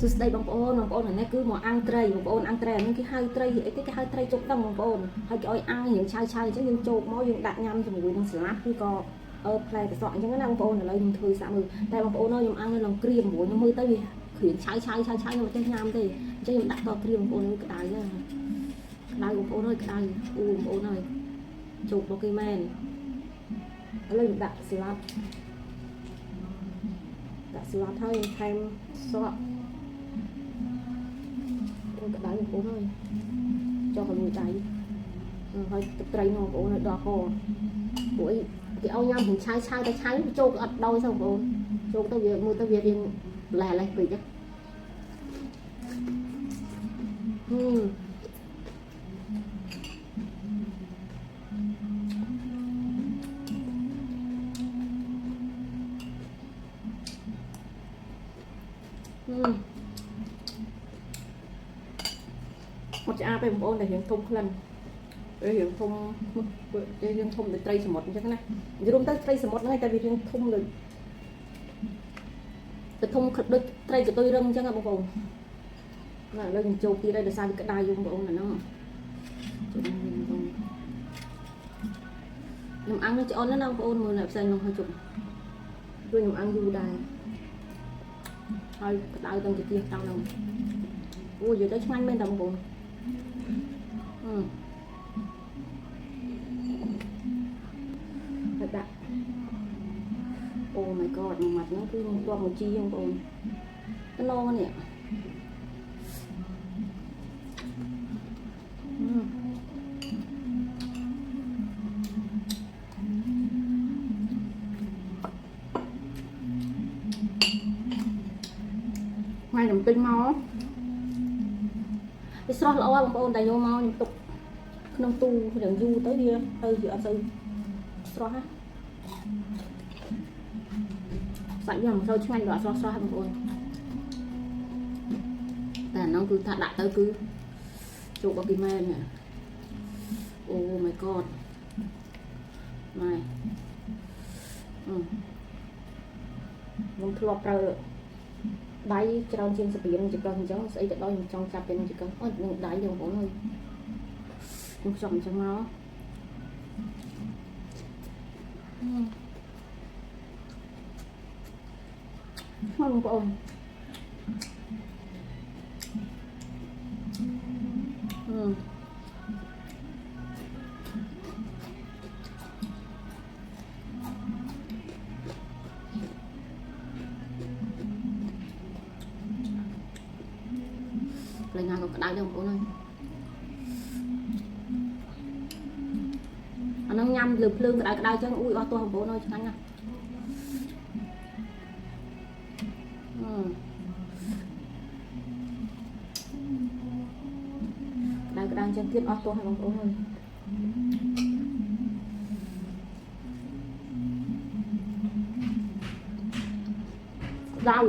សួស្តីបងប្អូននេះគឺមកអាំងត្រីបងប្អូនអាំងត្រីនេះគេហៅត្រីអីគេហៅត្រីជោគតឹងបងប្អូនហើយគេឲ្យអាំងរៀងឆៅអញ្ចឹងយើងជោគមកយើងដាក់ញ៉ាំជាមួយនឹងស្លាតឬក៏ផ្លែកសក់អញ្ចឹងណាបងប្អូនឥឡូវខ្ញុំធ្វើសាក់មើលតែបងប្អូនខ្ញុំអាំងនៅក្នុងក្រៀមមួយខ្ញុំមើលទៅវាក្រៀមឆៅខ្ញុំមិនចេះញ៉ាំទេអញ្ចឹងខ្ញុំដាក់តក្រៀមបងប្អូនក្តៅហ្នឹងក្តៅបងប្អូនអើយក្តៅអូបងប្អូនអើយជោគរបស់គេមែនឥឡូវខ្ញុំដាក់ស្លាតហើយថែមសក់ក្តៅបងប្អូនហើយចុះឲ្យមួយដៃហើយទឹកត្រីបងប្អូនឲ្យដល់កពួកអីគេឲ្យញ៉ាំถึงឆៅតែឆៅជោគអត់ដោយទេបងប្អូនជោគទៅវាមើលទៅវារៀងឡែពេកណាអត់ឆ្អាបទេបងប្អូនតែរៀងធំក្លិនរៀងធំដូចត្រីសមុទ្រអញ្ចឹងណានិយាយរួមទៅត្រីសមុទ្រហ្នឹងតែវារៀងធំដូចធំដូចត្រីកតុយរឹងអញ្ចឹងណាបងប្អូនណាឥឡូវខ្ញុំចូលទៀតហើយដោយសារវាក្តៅបងប្អូនអាហ្នឹងខ្ញុំអាំងនឹងឆ្អន់ណាបងប្អូនមើលនៅផ្សេងនោះហើយជុំព្រោះខ្ញុំអាំងយូរដែរហើយក្តៅទាំងជាទៀសតាមហ្នឹងអូនិយាយទៅឆ្ងាញ់មែនតាបងប្អូនដាក់អូ my god មួយម៉ាត់ហ្នឹងគឺខ្ញុំទាស់មួយជីបងប្អូនតំណងនេះថ្ងៃខ្ញុំទិញមកវាស្រស់ល្អបងប្អូនតែយកមកខ្ញុំទុកក្នុងទូរឿងយូរទៅវាទៅអត់ទៅស្រស់ណាសាច់វាមិនសូវឆ្ងាញ់ដល់ស្រស់បងប្អូនតែអានោះគឺថាដាក់ទៅគឺជោគរបស់គេមែនអូ my god ម៉ែខ្ញុំធ្លាប់ប្រើដៃច្រើនជាងស្ពានចង្កឹះអញ្ចឹងស្អីទៅដល់ខ្ញុំចង់ចាប់ទៅនឹងចង្កឹះអត់នឹងដៃបងប្អូនអើយខ្ញុំខ្ចប់អញ្ចឹងមកបងប្អូនlại ngày còn đáy đâu cô ơi nó nhâm lượp lương cái đáy chân ui o tôi không bố ơi cho anh nè đáy cái đáy chân tiếp o tôi hay không bố ơi đau